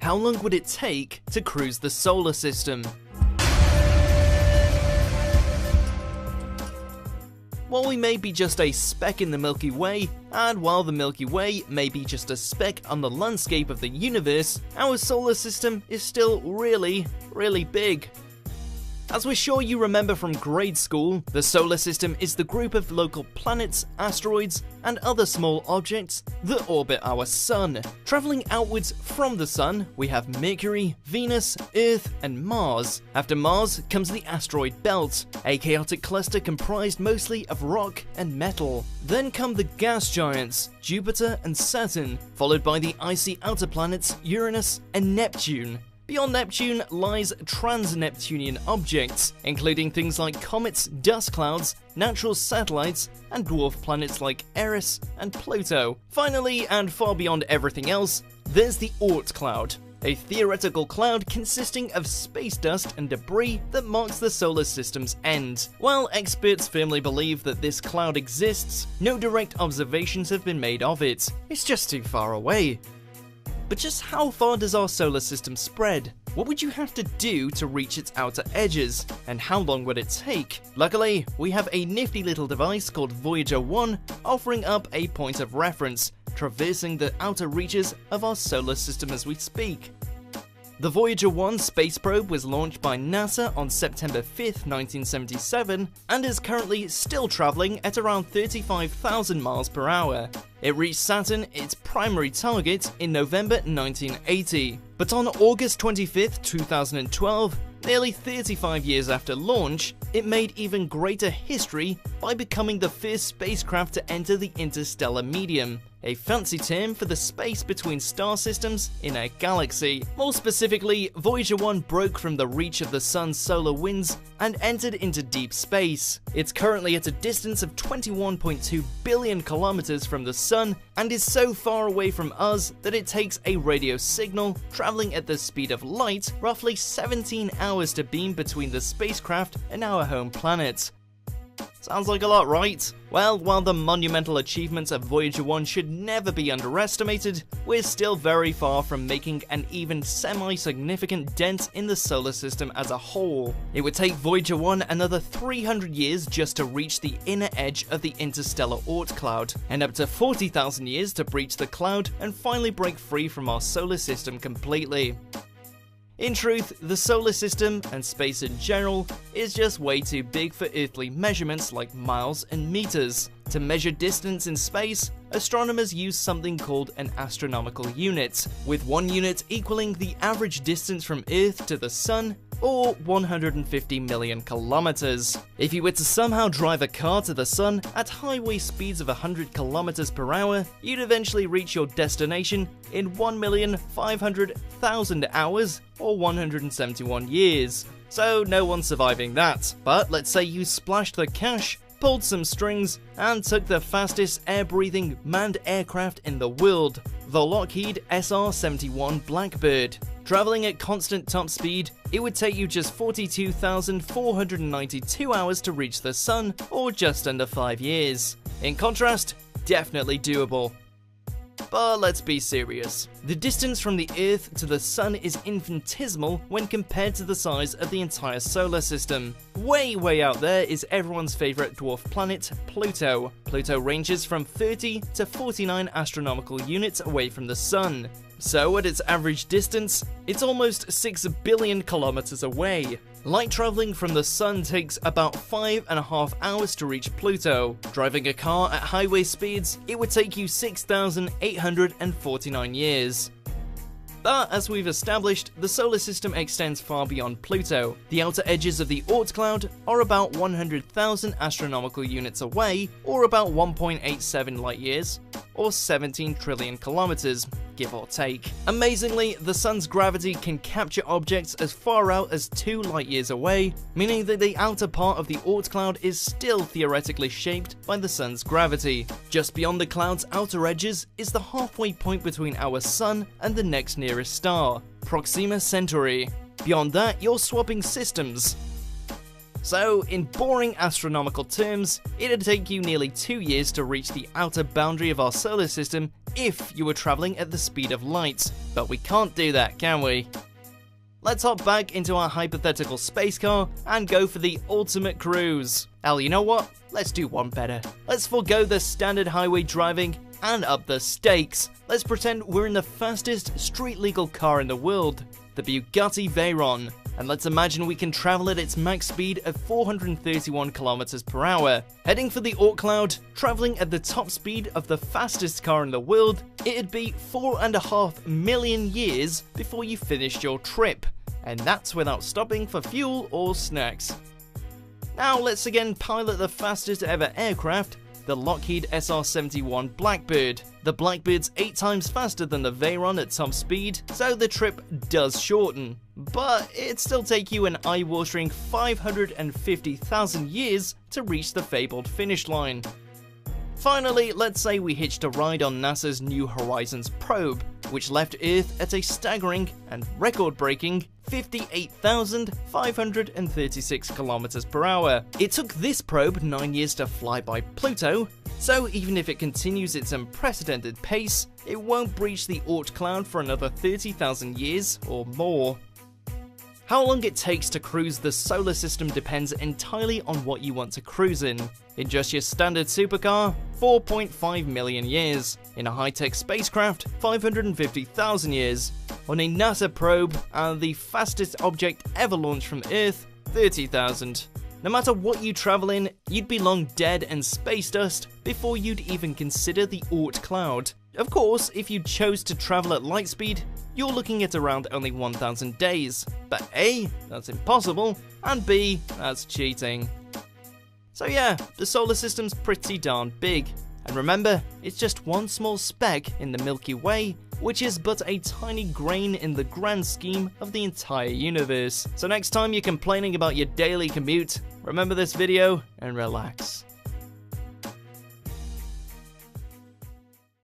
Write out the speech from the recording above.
how long would it take to cruise the solar system? While we may be just a speck in the Milky Way, and while the Milky Way may be just a speck on the landscape of the universe, our solar system is still really, really big. As we're sure you remember from grade school, the solar system is the group of local planets, asteroids, and other small objects that orbit our sun. Travelling outwards from the sun, we have Mercury, Venus, Earth, and Mars. After Mars comes the asteroid belt, a chaotic cluster comprised mostly of rock and metal. Then come the gas giants, Jupiter and Saturn, followed by the icy outer planets Uranus and Neptune. Beyond Neptune lies trans-Neptunian objects, including things like comets, dust clouds, natural satellites, and dwarf planets like Eris and Pluto. Finally, and far beyond everything else, there's the Oort cloud, a theoretical cloud consisting of space dust and debris that marks the solar system's end. While experts firmly believe that this cloud exists, no direct observations have been made of it. It's just too far away. But just how far does our solar system spread? What would you have to do to reach its outer edges? And how long would it take? Luckily, we have a nifty little device called Voyager 1 offering up a point of reference, traversing the outer reaches of our solar system as we speak. The Voyager 1 space probe was launched by NASA on September 5th, 1977, and is currently still travelling at around 35,000 miles per hour. It reached Saturn, its primary target, in November 1980. But on August 25th, 2012, nearly 35 years after launch, it made even greater history by becoming the first spacecraft to enter the interstellar medium, a fancy term for the space between star systems in a galaxy. More specifically, Voyager 1 broke from the reach of the sun's solar winds and entered into deep space. It's currently at a distance of 21.2 billion kilometers from the sun and is so far away from us that it takes a radio signal traveling at the speed of light roughly 17 hours to beam between the spacecraft and our home planet. Sounds like a lot, right? Well, while the monumental achievements of Voyager 1 should never be underestimated, we're still very far from making an even semi-significant dent in the solar system as a whole. It would take Voyager 1 another 300 years just to reach the inner edge of the interstellar Oort cloud, and up to 40,000 years to breach the cloud and finally break free from our solar system completely. In truth, the solar system, and space in general, is just way too big for earthly measurements like miles and meters. To measure distance in space, astronomers use something called an astronomical unit, with one unit equaling the average distance from Earth to the Sun, or 150 million kilometers. If you were to somehow drive a car to the sun at highway speeds of 100 kilometers per hour, you'd eventually reach your destination in 1,500,000 hours or 171 years. So no one's surviving that. But let's say you splashed the cash, pulled some strings, and took the fastest air-breathing manned aircraft in the world, the Lockheed SR-71 Blackbird. Traveling at constant top speed, it would take you just 42,492 hours to reach the sun, or just under 5 years. In contrast, definitely doable. But let's be serious. The distance from the Earth to the Sun is infinitesimal when compared to the size of the entire solar system. Way out there is everyone's favourite dwarf planet, Pluto. Pluto ranges from 30 to 49 astronomical units away from the Sun. So at its average distance, it's almost 6 billion kilometers away. Light traveling from the sun takes about 5.5 hours to reach Pluto. Driving a car at highway speeds, it would take you 6,849 years. But as we've established, the solar system extends far beyond Pluto. The outer edges of the Oort cloud are about 100,000 astronomical units away, or about 1.87 light years, or 17 trillion kilometers, give or take. Amazingly, the sun's gravity can capture objects as far out as 2 light years away, meaning that the outer part of the Oort cloud is still theoretically shaped by the sun's gravity. Just beyond the cloud's outer edges is the halfway point between our sun and the next nearest star, Proxima Centauri. Beyond that, you're swapping systems. So, in boring astronomical terms, it'd take you nearly 2 years to reach the outer boundary of our solar system if you were traveling at the speed of light, but we can't do that, can we? Let's hop back into our hypothetical space car and go for the ultimate cruise. Hell, you know what? Let's do one better. Let's forego the standard highway driving and up the stakes. Let's pretend we're in the fastest street-legal car in the world, the Bugatti Veyron. And let's imagine we can travel at its max speed of 431 kilometers per hour. Heading for the Oort cloud, traveling at the top speed of the fastest car in the world, it'd be 4.5 million years before you finished your trip. And that's without stopping for fuel or snacks. Now let's again pilot the fastest ever aircraft, the Lockheed SR-71 Blackbird. The Blackbird's 8 times faster than the Veyron at top speed, so the trip does shorten. But it'd still take you an eye-watering 550,000 years to reach the fabled finish line. Finally, let's say we hitched a ride on NASA's New Horizons probe, which left Earth at a staggering and record-breaking 58,536 kilometers per hour. It took this probe 9 years to fly by Pluto, so even if it continues its unprecedented pace, it won't breach the Oort cloud for another 30,000 years or more. How long it takes to cruise the solar system depends entirely on what you want to cruise in. In just your standard supercar, 4.5 million years. In a high-tech spacecraft, 550,000 years. On a NASA probe, and the fastest object ever launched from Earth, 30,000. No matter what you travel in, you'd be long dead and space dust before you'd even consider the Oort cloud. Of course, if you chose to travel at light speed, you're looking at around only 1,000 days. But A, that's impossible, and B, that's cheating. So yeah, the solar system's pretty darn big. And remember, it's just one small speck in the Milky Way, which is but a tiny grain in the grand scheme of the entire universe. So next time you're complaining about your daily commute, remember this video and relax.